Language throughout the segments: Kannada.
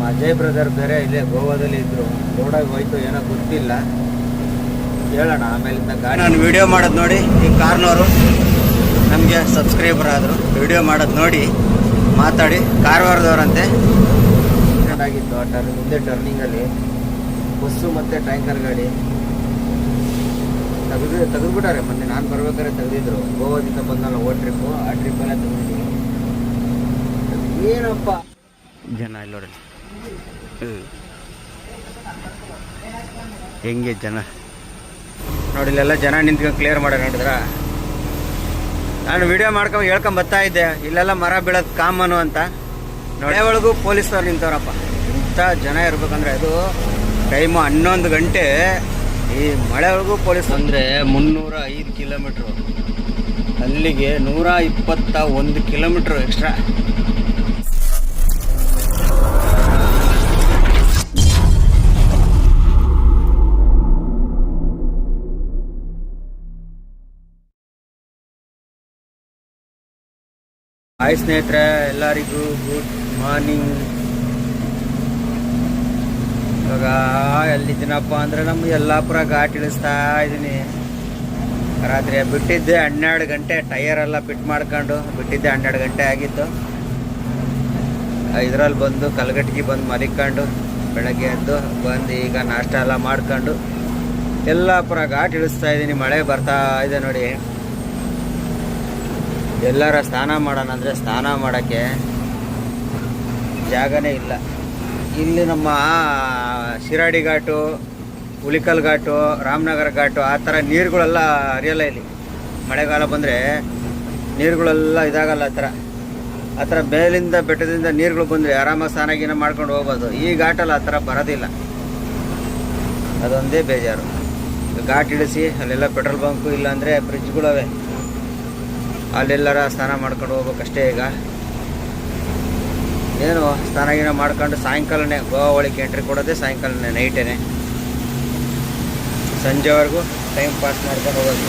ಅಜಯ್ ಬ್ರದರ್ ಬೇರೆ ಇಲ್ಲೇ ಗೋವಾದಲ್ಲಿ ಇದ್ರು, ರೋಡಾಗಿ ಹೋಯ್ತು ಏನೋ ಗೊತ್ತಿಲ್ಲ, ಹೇಳೋಣ ಆಮೇಲಿಂದ ಗಾಡಿ. ನಾನು ವಿಡಿಯೋ ಮಾಡೋದು ನೋಡಿ ಈ ಕಾರ್ನವರು ನಮಗೆ ಸಬ್ಸ್ಕ್ರೈಬರ್ ಆದರು, ವಿಡಿಯೋ ಮಾಡೋದು ನೋಡಿ ಮಾತಾಡಿ ಕಾರವಾರದವರಂತೆ ಆಗಿತ್ತು. ಆ ಮುಂದೆ ಟರ್ನಿಂಗಲ್ಲಿ ಬಸ್ಸು ಮತ್ತು ಟ್ಯಾಂಕರ್ ಗಾಡಿ ತೆಗೆದ್ಬಿಟ್ಟಾರೆ. ಮೊನ್ನೆ ನಾನು ಬರ್ಬೇಕಾದ್ರೆ ತೆಗೆದಿದ್ರು, ಗೋವಾದಿಂದ ಬಂದಲ್ಲ ಓ ಟ್ರಿಪ್ಪು, ಆ ಟ್ರಿಪ್ಪಲ್ಲೇ ತೆಗೆದಿದ್ರು. ಏನಪ್ಪ ಜನ ಇಲ್ಲಿ ನೋಡಿ ಹೆಂಗೆ ಜನ ನೋಡಿ, ಇಲ್ಲೆಲ್ಲ ಜನ ನಿಂತ್ಕೊಂಡು ಕ್ಲಿಯರ್ ಮಾಡಿ ನೋಡಿದ್ರ. ನಾನು ವಿಡಿಯೋ ಮಾಡ್ಕೊಂಡು ಹೇಳ್ಕೊಂಡ್ ಬರ್ತಾ ಇದ್ದೆ, ಇಲ್ಲೆಲ್ಲ ಮರ ಬೀಳೋದು ಕಾಮನು ಅಂತ. ಮಳೆ ಒಳಗೂ ಪೊಲೀಸವ್ರು ನಿಂತವ್ರಪ್ಪ. ಇಂಥ ಜನ ಇರ್ಬೇಕಂದ್ರೆ ಅದು ಟೈಮು 11 ಗಂಟೆ. ಈ ಮಳೆ ಒಳಗೂ ಪೊಲೀಸ್ ಅಂದರೆ 305 ಕಿಲೋಮೀಟ್ರು, ಅಲ್ಲಿಗೆ 121 ಕಿಲೋಮೀಟ್ರು ಎಕ್ಸ್ಟ್ರಾ. ಹಾಯ್ ಸ್ನೇಹಿತರೆ, ಎಲ್ಲರಿಗೂ ಗುಡ್ ಮಾರ್ನಿಂಗ್. ಇವಾಗ ಎಲ್ಲಿದ್ದೀನಪ್ಪ ಅಂದರೆ ನಮ್ಮ ಯಲ್ಲಾಪುರ ಘಾಟ್ ಇಳಿಸ್ತಾ ಇದ್ದೀನಿ. ರಾತ್ರಿ ಬಿಟ್ಟಿದ್ದೆ 12 ಗಂಟೆ, ಟೈರ್ ಎಲ್ಲ ಫಿಟ್ ಮಾಡ್ಕೊಂಡು ಬಿಟ್ಟಿದ್ದೆ. 12 ಗಂಟೆ ಆಗಿತ್ತು. ಇದರಲ್ಲಿ ಬಂದು ಕಲ್ಗಟ್ಟಿಗೆ ಬಂದು ಮಲಿಕೊಂಡು ಬೆಳಗ್ಗೆ ಎದ್ದು ಬಂದು ಈಗ ನಾಷ್ಟ ಎಲ್ಲ ಮಾಡ್ಕೊಂಡು ಯಲ್ಲಾಪುರ ಘಾಟ್ ಇಳಿಸ್ತಾ ಇದ್ದೀನಿ. ಮಳೆ ಬರ್ತಾ ಇದೆ ನೋಡಿ. ಎಲ್ಲರ ಸ್ನಾನ ಮಾಡೋಣ ಅಂದರೆ ಸ್ನಾನ ಮಾಡೋಕ್ಕೆ ಜಾಗನೇ ಇಲ್ಲ. ಇಲ್ಲಿ ನಮ್ಮ ಶಿರಾಡಿ ಘಾಟು, ಹುಲಿಕಲ್ ಘಾಟು, ರಾಮನಗರ ಘಾಟು ಆ ಥರ ನೀರುಗಳೆಲ್ಲ ಹರಿಯಲ್ಲ. ಇಲ್ಲಿ ಮಳೆಗಾಲ ಬಂದರೆ ನೀರುಗಳೆಲ್ಲ ಇದಾಗಲ್ಲ. ಆ ಥರ ಮೇಲಿಂದ ಬೆಟ್ಟದಿಂದ ನೀರುಗಳು ಬಂದರೆ ಆರಾಮಾಗಿ ಸ್ನಾನ ಮಾಡ್ಕೊಂಡು ಹೋಗ್ಬೋದು. ಈ ಘಾಟಲ್ಲಿ ಆ ಥರ ಬರೋದಿಲ್ಲ, ಅದೊಂದೇ ಬೇಜಾರು. ಘಾಟ್ ಇಳಿಸಿ ಅಲ್ಲೆಲ್ಲ ಪೆಟ್ರೋಲ್ ಬಂಕು ಇಲ್ಲಾಂದರೆ ಬ್ರಿಡ್ಜ್ಗಳವೆ, ಅಲ್ಲೆಲ್ಲರ ಸ್ನಾನ ಮಾಡ್ಕೊಂಡು ಹೋಗ್ಬೇಕಷ್ಟೇ. ಈಗ ಏನು ಸ್ನಾನ ಮಾಡ್ಕೊಂಡು ಸಾಯಂಕಾಲನೇ ಗೋವಾ ಒಳಗೆ ಎಂಟ್ರಿ ಕೊಡೋದೇ ಸಾಯಂಕಾಲನೇ, ನೈಟೇನೆ, ಸಂಜೆವರೆಗೂ ಟೈಮ್ ಪಾಸ್ ಮಾಡ್ಕೊಂಡು ಹೋಗೋದು.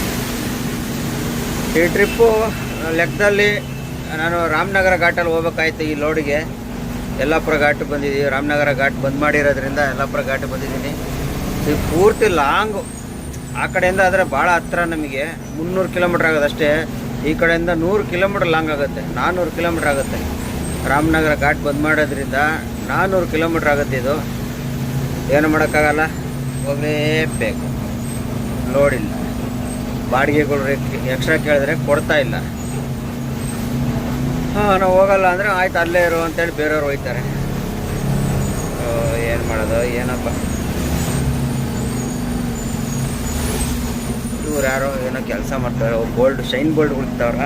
ಈ ಟ್ರಿಪ್ಪು ಲೆಕ್ಕದಲ್ಲಿ ನಾನು ರಾಮನಗರ ಘಾಟಲ್ಲಿ ಹೋಗ್ಬೇಕಾಯ್ತು. ಈ ಲೋಡಿಗೆ ಯಲ್ಲಾಪುರ ಘಾಟ್ ಬಂದಿದ್ದೀವಿ. ರಾಮನಗರ ಘಾಟ್ ಬಂದ್ ಮಾಡಿರೋದ್ರಿಂದ ಯಲ್ಲಾಪುರ ಘಾಟ್ ಬಂದಿದ್ದೀನಿ. ಇದು ಪೂರ್ತಿ ಲಾಂಗು. ಆ ಕಡೆಯಿಂದ ಆದರೆ ಭಾಳ ಹತ್ರ, ನಮಗೆ 300 ಕಿಲೋಮೀಟ್ರ್ ಆಗೋದು ಅಷ್ಟೇ. ಈ ಕಡೆಯಿಂದ 100 ಕಿಲೋಮೀಟ್ರ್ ಲಾಂಗ್ ಆಗುತ್ತೆ, 400 ಕಿಲೋಮೀಟ್ರ್ ಆಗುತ್ತೆ. ರಾಮನಗರ ಘಾಟ್ ಬಂದ್ ಮಾಡೋದ್ರಿಂದ 400 ಕಿಲೋಮೀಟ್ರ್ ಆಗುತ್ತೆ. ಇದು ಏನು ಮಾಡೋಕ್ಕಾಗಲ್ಲ, ಹೋಗಲೇಬೇಕು. ಲೋಡಿಲ್ಲ, ಬಾಡಿಗೆಗಳು ಎಕ್ಸ್ಟ್ರಾ ಕೇಳಿದ್ರೆ ಕೊಡ್ತಾ ಇಲ್ಲ. ನಾವು ಹೋಗಲ್ಲ ಅಂದರೆ ಆಯ್ತು ಅಲ್ಲೇ ಇರು ಅಂತೇಳಿ ಬೇರೆಯವ್ರು ಹೋಯ್ತಾರೆ. ಏನು ಮಾಡೋದು ಏನಪ್ಪ. ಇವ್ರು ಯಾರೋ ಏನೋ ಕೆಲಸ ಮಾಡ್ತಾರೆ, ಬೋಲ್ಡ್ ಶೈನ್ ಬೋಲ್ಡ್ ಉಳಿತಾವ್ರ.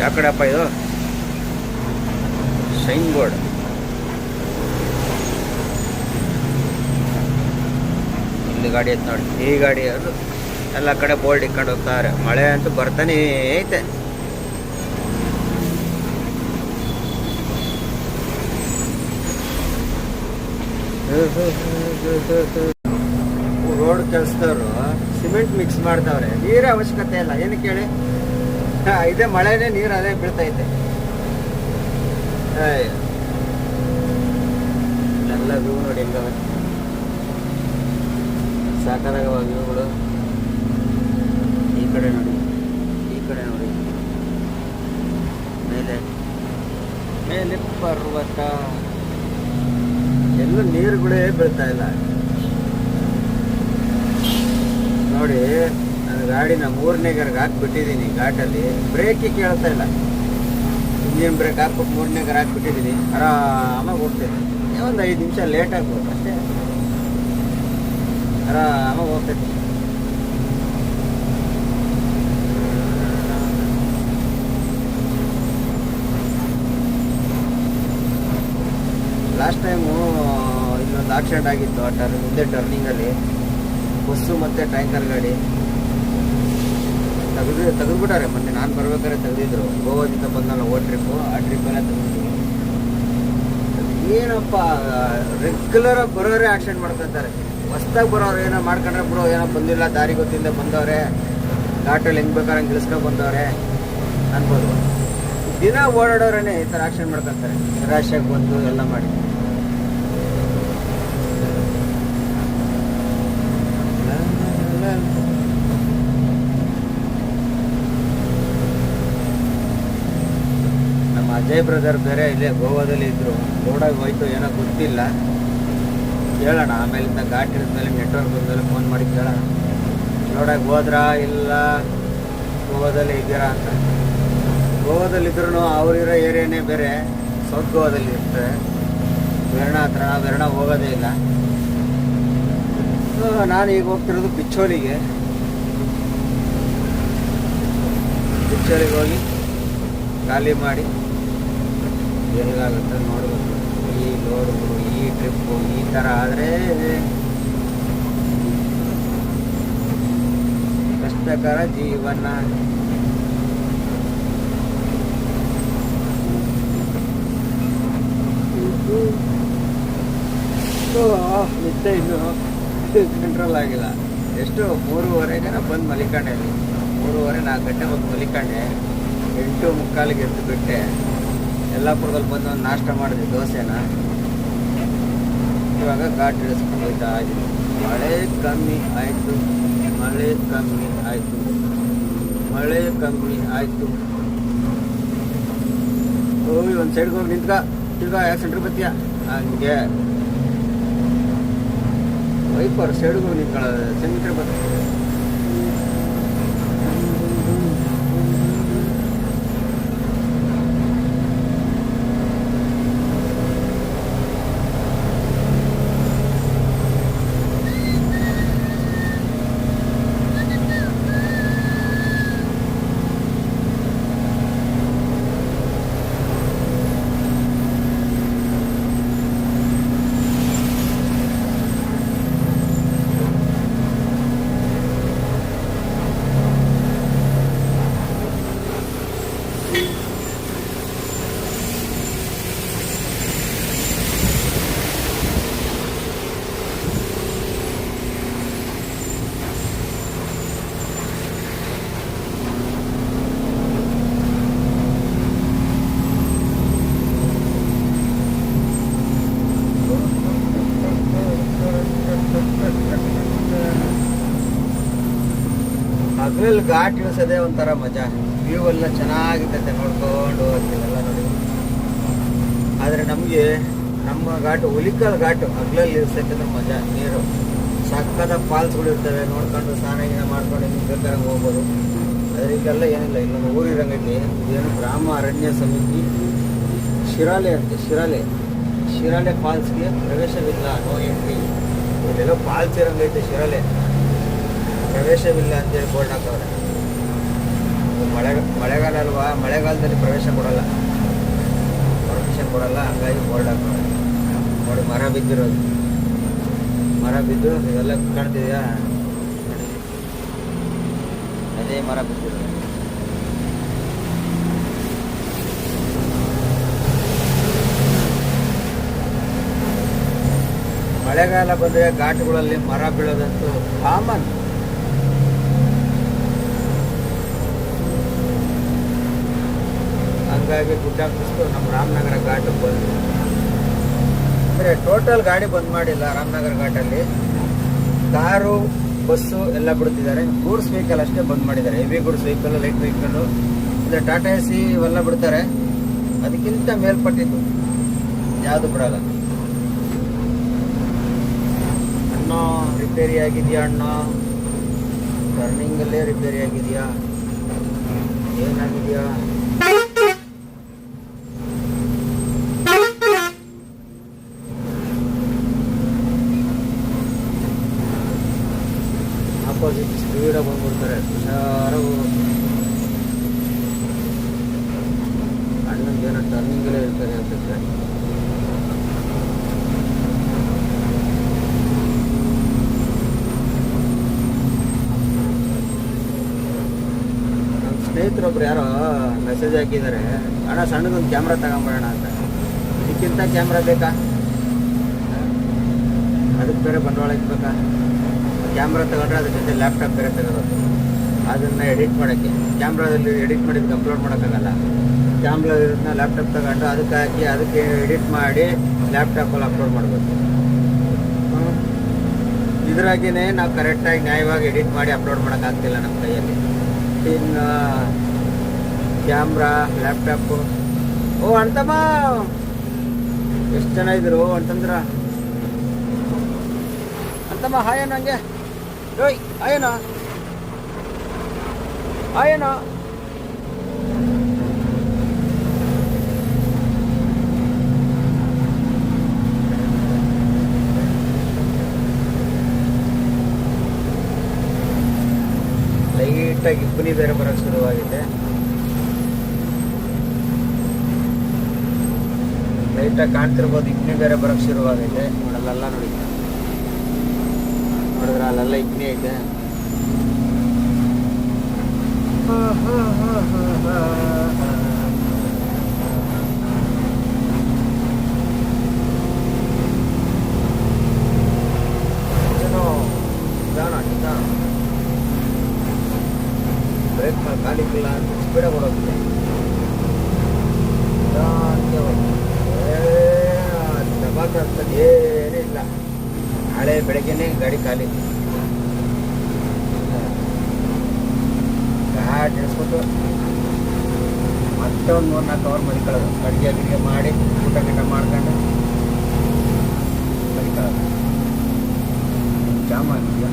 ಯಾವ ಕಡೆಪ್ಪ ಇದು ಶೈನ್ ಬೋರ್ಡ್? ಇಲ್ಲಿ ಗಾಡಿ ಐತೆ ನೋಡಿ, ಈ ಗಾಡಿ ಅದು. ಎಲ್ಲ ಕಡೆ ಬೋಲ್ಡ್ ಇಟ್ಕೊಂಡು ಹೋಗ್ತಾರೆ. ಮಳೆ ಅಂತೂ ಬರ್ತಾನೆ ಐತೆ. ರೋಡ್ ಕೆಲಸದವರು ಸಿಮೆಂಟ್ ಮಿಕ್ಸ್ ಮಾಡ್ತಾವ್ರೆ. ನೀರೇ ಅವಶ್ಯಕತೆ ಇಲ್ಲ, ಏನಕ್ಕೆ ಹೇಳಿ? ಇದೇ ಮಳೆನೇ ನೀರು ಅದೇ ಬೀಳ್ತೈತೆ. ಎಲ್ಲ ವ್ಯೂ ನೋಡಿ ಹೆಂಗವೆ, ಸಾಕಾಗವ ವ್ಯೂಗಳು. ಈ ಕಡೆ ನೋಡಿ, ಈ ಕಡೆ ನೋಡಿ, ಮೇಲೆ ಮೇಲೆ ಪರ್ವತ, ಎಲ್ಲೂ ನೀರುಗಳೇ ಬೀಳ್ತಾ ಇಲ್ಲ ನೋಡಿ. ನಾನು ಗಾಡಿನ 3ನೇ ಗೇರ್ಗೆ ಹಾಕ್ಬಿಟ್ಟಿದ್ದೀನಿ. ಘಾಟಲ್ಲಿ ಬ್ರೇಕೇ ಕೇಳ್ತಾ ಇಲ್ಲ. ಇಂಜಿನ್ ಬ್ರೇಕ್ ಹಾಕ್ಬಿಟ್ಟು 3ನೇ ಗೇರ್ ಹಾಕ್ಬಿಟ್ಟಿದ್ದೀನಿ. ಆರಾಮಾಗಿ ಹೋಗ್ತೈತೆ. ಒಂದು 5 ನಿಮಿಷ ಲೇಟ್ ಆಗ್ಬೋದು ಅಷ್ಟೇ, ಆರಾಮಾಗಿ ಹೋಗ್ತೈತೆ. ಲಾಸ್ಟ್ ಟೈಮು ಇಲ್ಲೊಂದು ಆಕ್ಸಿಡೆಂಟ್ ಆಗಿತ್ತು. ಆ ಮುಂದೆ ಟರ್ನಿಂಗಲ್ಲಿ ಬಸ್ಸು ಮತ್ತು ಟ್ಯಾಂಕರ್ ಗಾಡಿ ತೆಗೆದ್ಬಿಟ್ಟಾರೆ. ಮೊನ್ನೆ ನಾನು ಬರ್ಬೇಕಾದ್ರೆ ತೆಗೆದಿದ್ರು, ಗೋವಾದಿಂದ ಬಂದಲ್ಲ ಓ ಟ್ರಿಪ್ಪು, ಆ ಟ್ರಿಪ್ಪೆಲ್ಲ ತೆಗೆದಿದ್ರು. ಏನಪ್ಪ ರೆಗ್ಯುಲರಾಗಿ ಬರೋರೇ ಆಕ್ಸಿಡೆಂಟ್ ಮಾಡ್ಕೊತಾರೆ. ಹೊಸ್ದಾಗಿ ಬರೋರು ಏನೋ ಮಾಡ್ಕೊಂಡ್ರೆ ಬಿಡು, ಏನೋ ಬಂದಿಲ್ಲ, ದಾರಿ ಗೊತ್ತಿಂದ ಬಂದವ್ರೆ, ಘಾಟಲ್ಲಿ ಹೆಂಗೆ ಬೇಕಾದ್ರೆ ಹಂಗೆ ಇಳಿಸ್ಕೊಂಡು ಬಂದವ್ರೆ ಅನ್ಬೋದು. ದಿನ ಓಡಾಡೋರೇ ಈ ಥರ ಆಕ್ಷನ್ ಮಾಡ್ಕೊತಾರೆ, ನಿರಾಶೆಗೆ ಬಂದು ಎಲ್ಲ ಮಾಡಿ. ನಮ್ಮ ಅಜಯ್ ಬ್ರದರ್ ಬೇರೆ ಇಲ್ಲೇ ಗೋವಾದಲ್ಲಿ ಇದ್ರು, ರೋಡಾಗಿ ಹೋಯ್ತು ಏನೋ ಗೊತ್ತಿಲ್ಲ. ಕೇಳೋಣ ಆಮೇಲಿಂದ ಘಾಟ್ ಇಳಿದ್ಮೇಲೆ ನೆಟ್ವರ್ಕ್ ಬಂದಮೇಲೆ ಫೋನ್ ಮಾಡಿ ಕೇಳೋಣ, ರೋಡಾಗಿ ಹೋದ್ರಾ ಇಲ್ಲ ಗೋವಾದಲ್ಲಿ ಇದ್ದೀರಾ ಅಂತ. ಗೋವಾದಲ್ಲಿದ್ರೂ ಅವರಿರೋ ಏರಿಯಾನೇ ಬೇರೆ, ಸೌತ್ ಗೋವಾದಲ್ಲಿ ಇರ್ತಾರೆ, ವೆರ್ಣ ಹತ್ರ. ನಾವು ವೆರ್ಣ ಹೋಗೋದೇ ಇಲ್ಲ. ನಾನು ಈಗ ಹೋಗ್ತಿರೋದು ಪಿಚ್ಚೋಲಿಗೆ ಹೋಗಿ ಖಾಲಿ ಮಾಡಿ ಎಲ್ಲಿಗಾಗುತ್ತೆ ನೋಡಬೇಕು. ಈ ಲೋಡ್ಗಳು, ಈ ಟ್ರಿಪ್ಪು ಈ ಥರ ಆದರೆ ಕಷ್ಟಕರ ಜೀವನ. ನಿದ್ದೆ ಇನ್ನು ಕಂಟ್ರೋಲ್ ಆಗಿಲ್ಲ. ಎಷ್ಟು 3:30ಗೆ ಬಂದು ಮಲಿಕೊಂಡೆ. 3:30-4 ಗಂಟೆ ಬಂದು ಮಲಿಕೊಂಡೆ. 8:45ಗೆ ಎದ್ದು ಬಿಟ್ಟೆ. ಯಲ್ಲಾಪುರದಲ್ಲಿ ಬಂದು ಒಂದು ನಾಷ್ಟ ಮಾಡಿದೆ, ದೋಸೆನ. ಇವಾಗ ಘಾಟ್ ಇಳಿಸ್ಕೊಂಡು ಹೋಗ್ತಾ ಇದ್ದೀನಿ. ಮಳೆ ಕಮ್ಮಿ ಆಯಿತು, ಮಳೆ ಕಮ್ಮಿ ಆಯಿತು, ಮಳೆ ಕಮ್ಮಿ ಆಯಿತು. ಹೋಗಿ ಒಂದು ಸೈಡ್ಗೆ ಹೋಗಿ ನಿಂತ್ಕ, ತಿರ್ಗಾ ಯಾಕೆ ಸೆಂಟ್ರ್ ಬತ್ತೀಯ ಹಂಗೆ ವೈಪರ್ ಸೈಡ್ಗೆ ಹೋಗಿ ನಿಂತ್ಕೊಳ್ಳೋದು, ಸೆಂಟ್ರ್ ಬರ್ತದೆ. ಹಗಲಲ್ಲಿ ಘಾಟ್ ಇಳಿಸೋದೇ ಒಂಥರ ಮಜಾ. ವ್ಯೂ ಎಲ್ಲ ಚೆನ್ನಾಗಿರ್ತೈತೆ, ನೋಡ್ಕೊಂಡು ಹೋಗ್ತೀವಲ್ಲ ನೋಡಿ. ಆದರೆ ನಮಗೆ ನಮ್ಮ ಘಾಟು ಹುಲಿಕಲ್ ಘಾಟು ಹಗಲಲ್ಲಿ ಇಳಿಸೋಕ್ಕಂದ್ರೆ ಮಜಾ. ನೀರು ಸಕ್ಕದ ಫಾಲ್ಸ್ಗಳು ಇರ್ತವೆ, ನೋಡ್ಕೊಂಡು ಸ್ನಾನ ಗೀನ ಮಾಡ್ಕೊಂಡು ಹಿಂಗೆ ಬೇಕಾದಂಗೆ ಹೋಗ್ಬೋದು. ಆದರೆ ಈಗೆಲ್ಲ ಏನಿಲ್ಲ. ಇಲ್ಲೊಂದು ಊರಿರಂಗೈತಿ, ಇದೇನು ಗ್ರಾಮ ಅರಣ್ಯ ಸಮಿತಿ ಶಿರಾಲೆ ಅಂತ. ಶಿರಾಲೆ ಫಾಲ್ಸ್ಗೆ ಪ್ರವೇಶವಿಲ್ಲ, ನೋ ಎಂಟ್ರಿ. ಇಲ್ಲೆಲ್ಲೋ ಫಾಲ್ಸ್ ಇರಂಗೈತೆ, ಶಿರಾಲೆ ಪ್ರವೇಶವಿಲ್ಲ ಅಂತೇಳಿ ಬೋರ್ಡ್ ಹಾಕವ್ರೆ. ಮಳೆಗಾಲ ಅಲ್ವಾ, ಮಳೆಗಾಲದಲ್ಲಿ ಪ್ರವೇಶ ಕೊಡಲ್ಲ, ಪರ್ಮಿಷನ್ ಕೊಡಲ್ಲ, ಹಂಗಾಗಿ ಬೋರ್ಡ್ ಹಾಕವ್ರೆ ನೋಡಿ. ಮರ ಬಿದ್ದಿರೋದು, ಮರ ಬಿದ್ದು ಇವೆಲ್ಲ ಕಾಣ್ತಿದೆಯಾ ನೋಡಿ, ಅದೇ ಮರ ಬಿದ್ದಿರೋದು. ಮಳೆಗಾಲ ಬಂದರೆ ಘಾಟ್ಗಳಲ್ಲಿ ಮರ ಬೀಳೋದಂತೂ ಕಾಮನ್. ಹಂಗಾಗಿ ಗುಡ್ಡ ಕುಸಿದು ನಮ್ಮ ರಾಮನಗರ ಘಾಟ್ ಬಂದು, ಅಂದರೆ ಟೋಟಲ್ ಗಾಡಿ ಬಂದ್ ಮಾಡಿಲ್ಲ ರಾಮನಗರ ಘಾಟಲ್ಲಿ. ಕಾರು, ಬಸ್ಸು ಎಲ್ಲ ಬಿಡ್ತಿದ್ದಾರೆ. ಗೂಡ್ಸ್ ವೆಹಿಕಲ್ ಅಷ್ಟೇ ಬಂದ್ ಮಾಡಿದ್ದಾರೆ. Heavy goods vehicle, light vehicle, ಅಂದರೆ ಟಾಟಾ ಎಸಿ ಇವೆಲ್ಲ ಬಿಡ್ತಾರೆ. ಅದಕ್ಕಿಂತ ಮೇಲ್ಪಟ್ಟಿದ್ದು ಯಾವುದು ಬಿಡಲ್ಲ. ಅಣ್ಣ ರಿಪೇರಿ ಆಗಿದೆಯಾ ಅಣ್ಣ? ಟರ್ನಿಂಗಲ್ಲೇ ರಿಪೇರಿ ಆಗಿದೆಯಾ, ಏನಾಗಿದೆಯಾ? ಆಪೋಸಿಟ್ ಸ್ಪೀಡಾಗಿ ಬಂದ್ಬಿಡ್ತಾರೆ, ಹುಷಾರಾಗಿ. ಅಣ್ಣಂಗೇನೋ ಟರ್ನಿಂಗಲ್ಲೇ ಇರ್ತಾರೆ ಅನ್ಸುತ್ತೆ. ನಮ್ಮ ಸ್ನೇಹಿತರೊಬ್ರು ಯಾರೋ ಮೆಸೇಜ್ ಹಾಕಿದ್ದಾರೆ, ಅಣ್ಣ ಸಣ್ಣದೊಂದು ಕ್ಯಾಮ್ರಾ ತಗೊಂಬರೋಣ ಅಂತ. ಇದಕ್ಕಿಂತ ಕ್ಯಾಮ್ರಾ ಬೇಕಾ? ಅದಕ್ಕೆ ಬೇರೆ ಬಂಡವಾಳ ಇಕ್ಬೇಕಾ? ಕ್ಯಾಮ್ರಾ ತಗೊಂಡ್ರೆ ಅದ್ರ ಜೊತೆ ಲ್ಯಾಪ್ಟಾಪ್ ಬೇರೆ ತಗೋಬೇಕು, ಅದನ್ನು ಎಡಿಟ್ ಮಾಡೋಕ್ಕೆ. ಕ್ಯಾಮ್ರಾದಲ್ಲಿ ಎಡಿಟ್ ಮಾಡಿದ್ದಕ್ಕೆ ಅಪ್ಲೋಡ್ ಮಾಡೋಕ್ಕಾಗಲ್ಲ. ಕ್ಯಾಮ್ರಾ ಇರೋದನ್ನ ಲ್ಯಾಪ್ಟಾಪ್ ತಗೊಂಡು ಅದಕ್ಕೆ ಹಾಕಿ ಅದಕ್ಕೆ ಎಡಿಟ್ ಮಾಡಿ ಲ್ಯಾಪ್ಟಾಪಲ್ಲಿ ಅಪ್ಲೋಡ್ ಮಾಡಬೇಕು. ಇದ್ರಾಗಿನೇ ನಾವು ಕರೆಕ್ಟಾಗಿ ನ್ಯಾಯವಾಗಿ ಎಡಿಟ್ ಮಾಡಿ ಅಪ್ಲೋಡ್ ಮಾಡೋಕ್ಕಾಗ್ತಿಲ್ಲ ನಮ್ಮ ಕೈಯಲ್ಲಿ. ಇನ್ನು ಕ್ಯಾಮ್ರಾ ಲ್ಯಾಪ್ಟಾಪು. ಓ ಅಂತಮ್ಮ ಎಷ್ಟು ಜನ ಇದ್ರು ಅಂತಂದ್ರೆ ಅಂತಮ್ಮ ಹಾಯೇನು ಹಂಗೆ ಓಯ್ ಆಯೇನೋ ಆಯೇನೋ ಲೈಟಾಗಿ ಇಬ್ಬನಿ ಬೇರೆ ಬರೋಕ್ಕೆ ಶುರುವಾಗಿದೆ. ಲೈಟಾಗಿ ಕಾಣ್ತಿರ್ಬೋದು, ಇಬ್ಬನಿ ಬೇರೆ ಬರೋಕ್ಕೆ ಶುರುವಾಗಿದೆ. ನೋಡಲ್ಲ ನೋಡಿ, ನೋಡಿದ್ರೆ ಅಲ್ಲೆಲ್ಲ ಇಬ್ಬನಿ ಐತೆ. ಬ್ರೇಕ್ ಮಾಡಿ ಕಾಲಿಕ್ಕಿಲ್ಲ ಅಂತ ಸ್ಪೀಡಾಗಿ ಓಡೋಗಿದೆ. ದಬಾಕ ಅಂತದ್ದು ಏನೂ ಇಲ್ಲ. ನಾಳೆ ಬೆಳಗ್ಗೆನೇ ಗಾಡಿ ಖಾಲಿ. ಗಾಡಿ ಇಳಿಸ್ಬಿಟ್ಟು ಮತ್ತೆ ಒಂದು 3-4 ಅವರ್ ಮರಿಕೊಳ್ಳೋದು. ಅಡುಗೆ ಮಾಡಿ ಊಟ ಮಾಡ್ಕೊಂಡು ಮರಿಕೊಳ್ಳೋದು. ಜಾಮ್ ಆಗಿದೆಯಾ?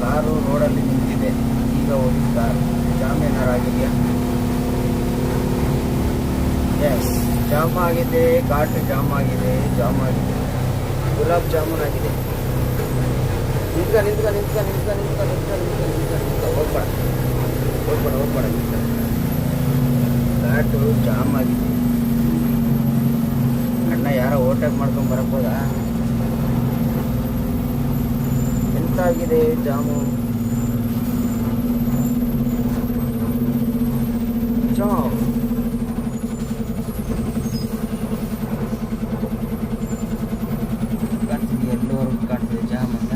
ಕಾರು ರೋಡಲ್ಲಿ ನಿಂತಿದೆ. ಈಗ ಹೋಗಿದ್ದ ಕಾರು ಜಾಮ್ ಏನಾರು ಆಗಿದೆಯಾ? ಎಸ್, ಜಾಮ್ ಆಗಿದೆ. ಘಾಟ್ ಜಾಮ್ ಆಗಿದೆ. ಗುಲಾಬ್ ಜಾಮೂನ್ ಆಗಿದೆ. ನಿಂತ್ಕ ಹೋಗ್ಬೇಡ. ಘಾಟು ಜಾಮ್ ಆಗಿದೆ. ಅಣ್ಣ ಯಾರೋ ಓವರ್ಟೇಕ್ ಮಾಡ್ಕೊಂಡು ಬರಬೋದಾ? ಎಂತಾಗಿದೆ ಜಾಮು? ಜಾಮ್ ಕಾಣ್ತಿದೆ, ಎಲ್ಲವರೆಗೂ ಕಾಣ್ತಿದೆ ಜಾಮ್ ಅಂತ.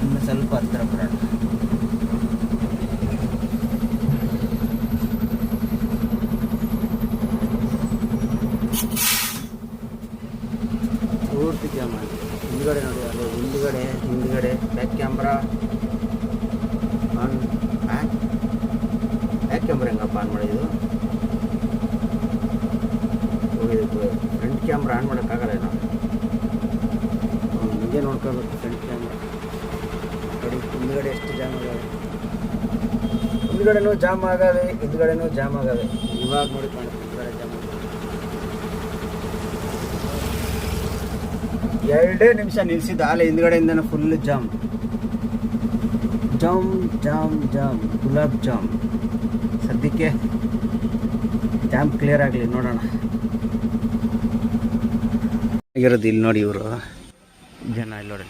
ಇನ್ನು ಸ್ವಲ್ಪ ಹತ್ತಿರ ಬರೋಣ. ಪೂರ್ತಿ ಜಾಮ್ ಆಗಿದೆ. ಹಿಂದ್ಗಡೆ ನೋಡಿ, ಅದು ಹಿಂದ್ಗಡೆ back camera on. Back camera ಹೆಂಗಪ್ಪ ಆನ್ ಮಾಡಿದ್ದು? ಫ್ರಂಟ್ ಕ್ಯಾಮ್ರಾ ಆನ್ ಮಾಡೋಕ್ಕಾಗಲ್ಲ ನಾವು. ಹಿಂಗೆ ನೋಡ್ಕೋಬೇಕು ಫ್ರಂಟ್ ಕ್ಯಾಮ್ರಾ. ನೋಡಿ ಹಿಂದ್ಗಡೆ ಎಷ್ಟು ಜಾಮ್ ಆಗವೆ. ಹಿಂದ್ಗಡೆನೂ ಜಾಮ್ ಆಗವೆ. ಇವಾಗ ನೋಡಿ ಕಾಣುತ್ತೆ ಹಿಂದ್ಗಡೆ ಜಾಮ್ ಆಗಿದೆ. 2 ನಿಮಿಷ ನಿಲ್ಸಿದ್ದು ಆಲೆ ಹಿಂದ್ಗಡೆಯಿಂದನೂ ಫುಲ್ ಜಾಮ್. ಗುಲಾಬ್ ಜಾಮ್. ಸದ್ಯಕ್ಕೆ ಜಾಮ್ ಕ್ಲಿಯರ್ ಆಗಲಿ, ನೋಡೋಣ. ಆಗಿರೋದು ಇಲ್ಲಿ ನೋಡಿ, ಇವರು ಜನ ಇಲ್ಲಿ ನೋಡಿ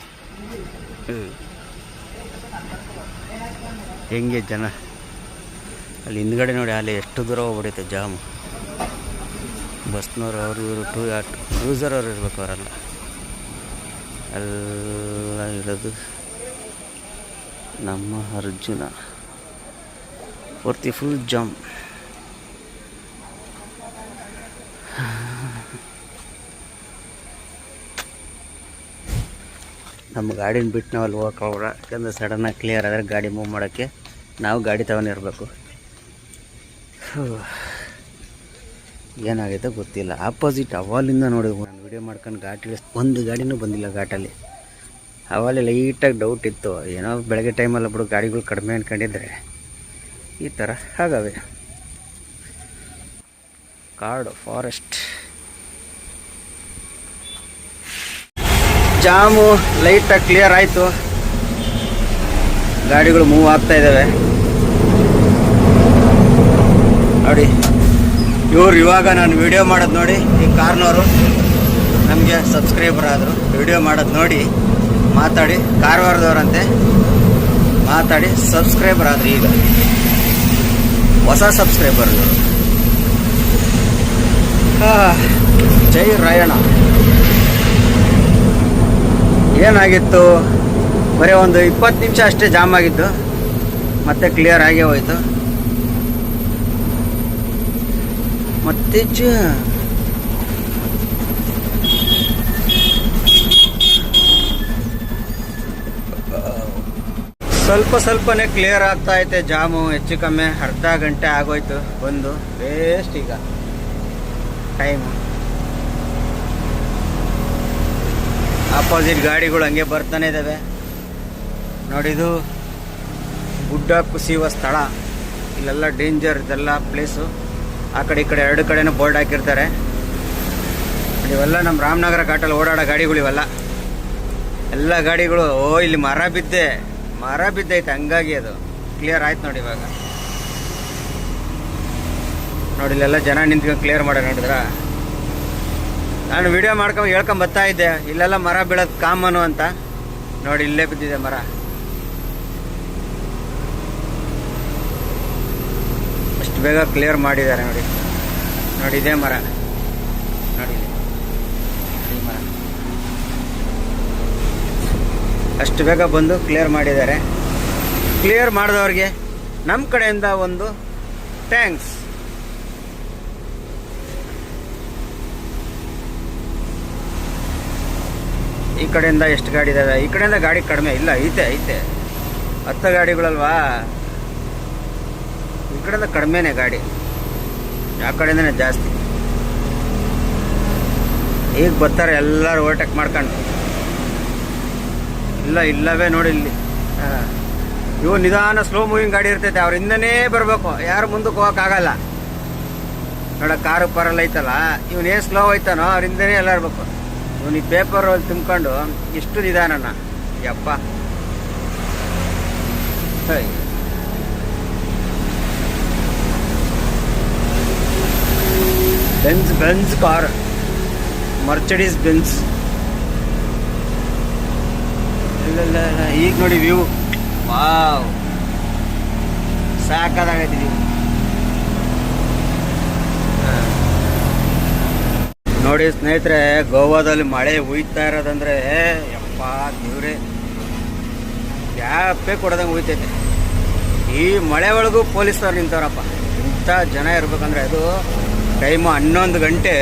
ಹೆಂಗೆ ಜನ. ಅಲ್ಲಿ ಹಿಂದ್ಗಡೆ ನೋಡಿ ಅಲ್ಲಿ ಎಷ್ಟು ದೂರ ಹೋಗ್ಬಿಡೈತೆ ಜಾಮು. ಬಸ್ನವ್ರು ಅವರು ಇವರು ಯೂಸರ್ ಅವ್ರು ಇರ್ಬೇಕು. ಅವರೆಲ್ಲ ಎಲ್ಲ ಇರೋದು ನಮ್ಮ ಅರ್ಜುನ. ಪೂರ್ತಿ ಫುಲ್ ಜಾಮ್. ನಮ್ಮ ಗಾಡಿನ ಬಿಟ್ಟು ನಾವು ಅಲ್ಲಿ ಹೋಗೋಕ್ಕಾಗಲ್ಲ. ಯಾಕಂದರೆ ಸಡನ್ನಾಗಿ ಕ್ಲಿಯರ್ ಆದರೆ ಗಾಡಿ ಮೂವ್ ಮಾಡೋಕ್ಕೆ ನಾವು ಗಾಡಿ ತಗೊಂಡಿರ್ಬೇಕು. ಏನಾಗೈತೆ ಗೊತ್ತಿಲ್ಲ. ಆಪೋಸಿಟ್ ಅವಾಲಿಂದ ನೋಡಿ ನಾನು ವಿಡಿಯೋ ಮಾಡ್ಕೊಂಡು ಘಾಟ್ ಒಂದು ಗಾಡಿನೂ ಬಂದಿಲ್ಲ ಘಾಟಲ್ಲಿ. ಅವಾಗಲೇ ಲೈಟಾಗಿ ಡೌಟ್ ಇತ್ತು, ಏನೋ ಬೆಳಗ್ಗೆ ಟೈಮಲ್ಲಿ ಬಿಡು ಗಾಡಿಗಳು ಕಡಿಮೆ ಅಂದ್ಕೊಂಡಿದ್ರೆ ಈ ಥರ ಆಗವೆ. ಕಾಡು ಫಾರೆಸ್ಟ್ ಜಾಮು ಲೈಟಾಗಿ ಕ್ಲಿಯರ್ ಆಯಿತು. ಗಾಡಿಗಳು ಮೂವ್ ಆಗ್ತಾ ಇದ್ದಾವೆ ನೋಡಿ. ಇವ್ರು ಇವಾಗ ನಾನು ವಿಡಿಯೋ ಮಾಡೋದು ನೋಡಿ, ಈ ಕಾರ್ನವರು ನಮಗೆ ಸಬ್ಸ್ಕ್ರೈಬರ್ ಆದರು. ವಿಡಿಯೋ ಮಾಡೋದು ನೋಡಿ ಮಾತಾಡಿ, ಕಾರವಾರದವ್ರಂತೆ ಮಾತಾಡಿ ಸಬ್ಸ್ಕ್ರೈಬರ್ ಆದರು. ಈಗ ಹೊಸ ಸಬ್ಸ್ಕ್ರೈಬರ್ ಇವರು. ಜೈ ರಾಯಣ್ಣ. ಏನಾಗಿತ್ತು, ಬರೀ ಒಂದು 20 ನಿಮಿಷ ಅಷ್ಟೇ ಜಾಮ್ ಆಗಿದ್ದು. ಮತ್ತೆ ಕ್ಲಿಯರ್ ಆಗೇ ಹೋಯ್ತು. ಮತ್ತೆ ಸ್ವಲ್ಪನೇ ಕ್ಲಿಯರ್ ಆಗ್ತಾ ಐತೆ. ಜಾಮು ಹೆಚ್ಚು ಕಮ್ಮಿ ಅರ್ಧ ಗಂಟೆ ಆಗೋಯ್ತು ಬಂದು. ವೇಸ್ಟ್ ಈಗ ಟೈಮು. ಆಪೋಸಿಟ್ ಗಾಡಿಗಳು ಹಂಗೆ ಬರ್ತಾನೆ ಇದ್ದಾವೆ. ನೋಡಿದು ಗುಡ್ಡ ಕುಸಿಯುವ ಸ್ಥಳ, ಇಲ್ಲೆಲ್ಲ ಡೇಂಜರ್ ಇದೆಲ್ಲ ಪ್ಲೇಸು. ಆ ಕಡೆ ಈ ಕಡೆ ಎರಡು ಕಡೆನೂ ಬೋರ್ಡ್ ಹಾಕಿರ್ತಾರೆ. ಇವೆಲ್ಲ ನಮ್ಮ ರಾಮನಗರ ಘಾಟಲ್ಲಿ ಓಡಾಡೋ ಗಾಡಿಗಳು ಇವೆಲ್ಲ. ಎಲ್ಲ ಗಾಡಿಗಳು ಇಲ್ಲಿ ಮರ ಬಿದ್ದೈತೆ, ಹಂಗಾಗಿ ಅದು ಕ್ಲಿಯರ್ ಆಯ್ತು ನೋಡಿ. ಇವಾಗ ನೋಡಿ ಇಲ್ಲೆಲ್ಲ ಜನ ನಿಂತ್ಕೊಂಡು ಕ್ಲಿಯರ್ ಮಾಡೋ ನೋಡಿದ್ರ. ನಾನು ವಿಡಿಯೋ ಮಾಡ್ಕೊಂಡು ಹೇಳ್ಕೊಂಡ್ ಬರ್ತಾ ಇದ್ದೆ, ಇಲ್ಲೆಲ್ಲ ಮರ ಬೀಳೋದು ಕಾಮನು ಅಂತ. ನೋಡಿ ಇಲ್ಲೇ ಬಿದ್ದಿದೆ ಮರ. ಅಷ್ಟು ಬೇಗ ಕ್ಲಿಯರ್ ಮಾಡಿದ್ದಾರೆ ನೋಡಿ. ನೋಡಿ ಇದೇ ಮರ, ನೋಡಿ ಈ ಮರ ಅಷ್ಟು ಬೇಗ ಬಂದು ಕ್ಲಿಯರ್ ಮಾಡಿದ್ದಾರೆ. ಕ್ಲಿಯರ್ ಮಾಡಿದವ್ರಿಗೆ ನಮ್ಮ ಕಡೆಯಿಂದ ಒಂದು ಥ್ಯಾಂಕ್ಸ್. ಈ ಕಡೆಯಿಂದ ಎಷ್ಟು ಗಾಡಿ ಇದಾವೆ? ಈ ಕಡೆಯಿಂದ ಗಾಡಿ ಕಡಿಮೆ ಇಲ್ಲ, ಐತೆ 10 ಗಾಡಿಗಳಲ್ವಾ. ಈ ಕಡೆಯಿಂದ ಕಡಿಮೆನೆ ಗಾಡಿ, ಆ ಕಡೆಯಿಂದನೇ ಜಾಸ್ತಿ. ಈಗ ಬರ್ತಾರೆ ಎಲ್ಲರೂ ಓವರ್ಟೇಕ್ ಮಾಡ್ಕೊಂಡು. ಇಲ್ಲವೇ ನೋಡಿ ಇಲ್ಲಿ ಇವು ನಿಧಾನ ಸ್ಲೋ ಮೂವಿಂಗ್ ಗಾಡಿ ಇರ್ತೈತೆ, ಅವ್ರ ಹಿಂದನೇ ಬರಬೇಕು, ಯಾರು ಮುಂದಕ್ಕೆ ಹೋಗೋಕ್ಕಾಗಲ್ಲ. ನೋಡ ಕಾರು ಪರಲ್ಲ ಐತಲ್ಲ, ಇವನೇನು ಸ್ಲೋ ಹೋಯ್ತಾನೋ ಅವ್ರ ಹಿಂದನೇ ಎಲ್ಲ ಇರ್ಬೇಕು. ಇವನು ಈ ಪೇಪರ್ ಅಲ್ಲಿ ತುಂಬ್ಕೊಂಡು ಇಷ್ಟು ನಿಧಾನನ ಯಪ್ಪ. Benz car, Mercedes Benz. ಇಲ್ಲ ಈಗ ನೋಡಿ ವ್ಯೂ, ವಾವ್ ಸಾಕಾಗೈತಿ ವ್ಯೂ. ನೋಡಿ ಸ್ನೇಹಿತರೆ, ಗೋವಾದಲ್ಲಿ ಮಳೆ ಹುಯ್ತಾ ಇರೋದಂದ್ರೆ ಯಪ್ಪ ದೇವ್ರೆ, ಗ್ಯಾಪೇ ಕೊಡೋದಂಗೆ ಹುಯ್ತೈತೆ. ಈ ಮಳೆ ಒಳಗೂ ಪೊಲೀಸರು ನಿಂತವ್ರಪ್ಪ. ಇಂಥ ಜನ ಇರ್ಬೇಕಂದ್ರೆ ಅದು ಟೈಮು 11 ಗಂಟೆ.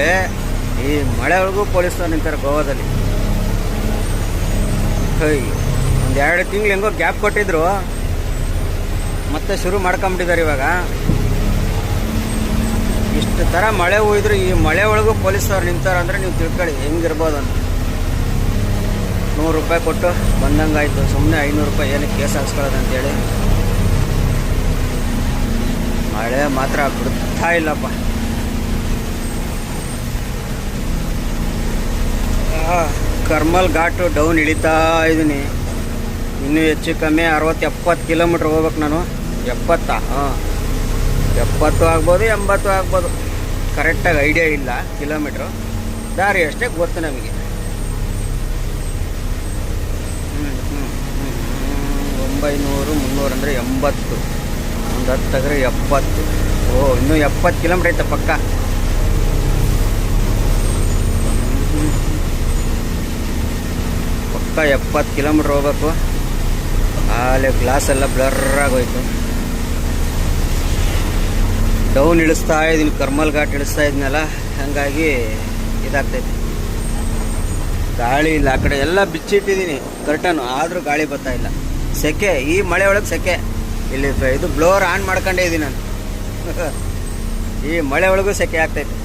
ಈ ಮಳೆ ಒಳಗೂ ಪೊಲೀಸರು ನಿಂತಾರೆ ಗೋವಾದಲ್ಲಿ. ಒಂದು 2 ತಿಂಗಳು ಹೆಂಗೋ ಗ್ಯಾಪ್ ಕೊಟ್ಟಿದ್ರು, ಮತ್ತೆ ಶುರು ಮಾಡ್ಕೊಂಬಿಟ್ಟಿದ್ದಾರೆ ಇವಾಗ. ಇಷ್ಟು ಥರ ಮಳೆ ಹೋಯ್ದ್ರು ಈ ಮಳೆ ಒಳಗೂ ಪೊಲೀಸವ್ರು ನಿಂತಾರಂದ್ರೆ ನೀವು ತಿಳ್ಕೊಳ್ಳಿ ಹೆಂಗಿರ್ಬೋದು ಅಂತ. 100 ರೂಪಾಯಿ ಕೊಟ್ಟು ಬಂದಂಗಾಯ್ತು, ಸುಮ್ಮನೆ 500 ರೂಪಾಯಿ ಏನಕ್ಕೆ ಕೇಸ್ ಹಾಕ್ಸ್ಕೊಳ್ಳೋದು ಅಂತೇಳಿ. ಮಳೆ ಮಾತ್ರ ಬಿಡ್ತಾ ಇಲ್ಲಪ್ಪ. ಕರ್ಮಲ್ ಘಾಟು ಡೌನ್ ಇಳಿತಾ ಇದ್ದೀನಿ. ಇನ್ನೂ ಹೆಚ್ಚು ಕಮ್ಮಿ 60-70 ಕಿಲೋಮೀಟ್ರ್ ಹೋಗ್ಬೇಕು ನಾನು. 70 70 ಆಗ್ಬೋದು, 80 ಆಗ್ಬೋದು, ಕರೆಕ್ಟಾಗಿ ಐಡಿಯಾ ಇಲ್ಲ ಕಿಲೋಮೀಟ್ರು. ದಾರಿ ಅಷ್ಟೇ ಗೊತ್ತು ನಮಗೆ. 900 300 ಅಂದರೆ 80, ಒಂದು 10 ತೆಗೆದ್ರೆ 70. ಇನ್ನೂ 70 ಕಿಲೋಮೀಟ್ರ್ ಐತೆ ಪಕ್ಕ. ಪಕ್ಕ 70 ಕಿಲೋಮೀಟ್ರ್ ಹೋಗ್ಬೇಕು. ಆಲೆ ಗ್ಲಾಸ್ ಎಲ್ಲ ಬ್ಲರ್ ಆಗೋಯ್ತು. ಡೌನ್ ಇಳಿಸ್ತಾ ಇದ್ದೀನಿ, ಕರ್ಮಲ್ ಘಾಟ್ ಇಳಿಸ್ತಾ ಇದ್ನಲ್ಲ, ಹಾಗಾಗಿ ಇದಾಗ್ತೈತೆ. ಗಾಳಿ ಇಲ್ಲ, ಆ ಕಡೆ ಎಲ್ಲ ಬಿಚ್ಚಿಟ್ಟಿದ್ದೀನಿ ಕರ್ಟನು, ಆದರೂ ಗಾಳಿ ಬರ್ತಾ ಇಲ್ಲ. ಸೆಕೆ, ಈ ಮಳೆ ಒಳಗೆ ಸೆಕೆ. ಇಲ್ಲಿ ಇದು ಬ್ಲೋವರ್ ಆನ್ ಮಾಡ್ಕೊಂಡೇ ಇದ್ದೀನಿ ನಾನು. ಈ ಮಳೆ ಒಳಗೂ ಸೆಕೆ ಆಗ್ತೈತೆ.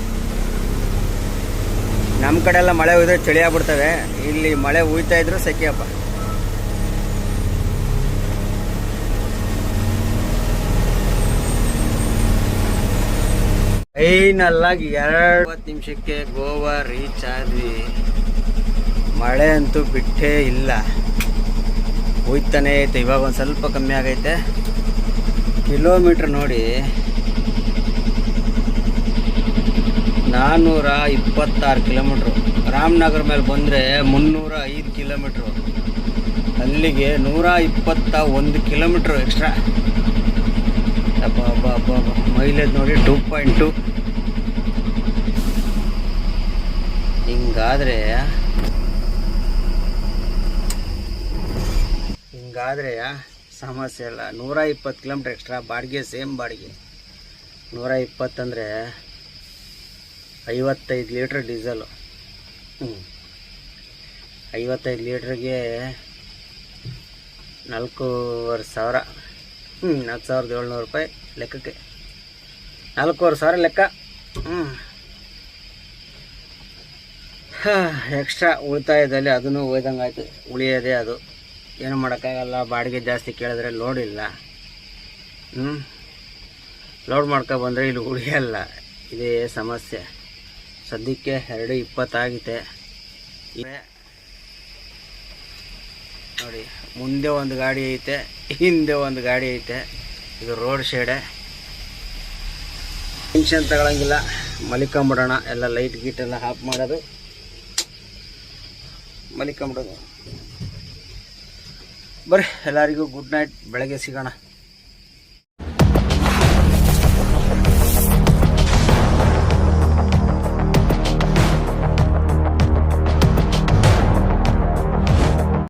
ನಮ್ಮ ಕಡೆ ಎಲ್ಲ ಮಳೆ ಹೋದ್ರೆ ಚಳಿ ಆಗ್ಬಿಡ್ತವೆ, ಇಲ್ಲಿ ಮಳೆ ಹುಯ್ತಾ ಇದ್ರು ಸೆಕೆಯಪ್ಪ. ಫೈನಲ್ಲಾಗಿ 20 ನಿಮಿಷಕ್ಕೆ ಗೋವಾ ರೀಚ್ ಆದ್ವಿ. ಮಳೆ ಅಂತೂ ಬಿಟ್ಟೇ ಇಲ್ಲ, ಹೋಯ್ತಾನೆ ಐತೆ. ಇವಾಗ ಒಂದು ಸ್ವಲ್ಪ ಕಮ್ಮಿ ಆಗೈತೆ. ಕಿಲೋಮೀಟ್ರ್ ನೋಡಿ 426 ಕಿಲೋಮೀಟ್ರು. ರಾಮನಗರ ಮೇಲೆ ಬಂದರೆ 305 ಕಿಲೋಮೀಟ್ರು. ಅಲ್ಲಿಗೆ 121 ಕಿಲೋಮೀಟ್ರು ಎಕ್ಸ್ಟ್ರಾ. ಮೈಲೇಜ್ ನೋಡಿ 2.2. ಹಿಂಗಾದ್ರೆ ಸಮಸ್ಯೆ ಇಲ್ಲ. 120 ಕಿಲೋಮೀಟ್ರ್ ಎಕ್ಸ್ಟ್ರಾ ಬಾಡಿಗೆ, ಸೇಮ್ ಬಾಡಿಗೆ. 120 ಅಂದರೆ 55 ಲೀಟ್ರ್ ಡೀಸೆಲು. 55 ಲೀಟ್ರಿಗೆ 4,500. 4,700 ರೂಪಾಯಿ ಲೆಕ್ಕಕ್ಕೆ, 4,500 ಲೆಕ್ಕ. ಎಕ್ಸ್ಟ್ರಾ ಉಳಿತಾಯದಲ್ಲಿ ಅದನ್ನು ಒಯ್ದಂಗೆ ಆಯ್ತು. ಉಳಿಯೋದೇ ಅದು, ಏನು ಮಾಡೋಕ್ಕಾಗಲ್ಲ. ಬಾಡಿಗೆ ಜಾಸ್ತಿ ಕೇಳಿದ್ರೆ ಲೋಡ್ ಇಲ್ಲ. ಲೋಡ್ ಮಾಡ್ಕೊಬಂದರೆ ಇಲ್ಲಿ ಉಳಿಯಲ್ಲ. ಇದೇ ಸಮಸ್ಯೆ. ಸದ್ಯಕ್ಕೆ 2:20 ಆಗೈತೆ. ನೋಡಿ, ಮುಂದೆ ಒಂದು ಗಾಡಿ ಐತೆ, ಹಿಂದೆ ಒಂದು ಗಾಡಿ ಐತೆ. ಇದು ರೋಡ್ ಸೈಡೆ. ಟೆನ್ಷನ್ ತಗೊಳಂಗಿಲ್ಲ, ಮಲಿಕೊಂಬಿಡೋಣ. ಎಲ್ಲ ಲೈಟ್ ಗೀಟ್ ಎಲ್ಲ ಆಫ್ ಮಾಡೋದು, ಮಲಿಕೊಂಬಿಡೋದು. ಬರ್ರಿ, ಎಲ್ಲರಿಗೂ ಗುಡ್ ನೈಟ್. ಬೆಳಗ್ಗೆ ಸಿಗೋಣ.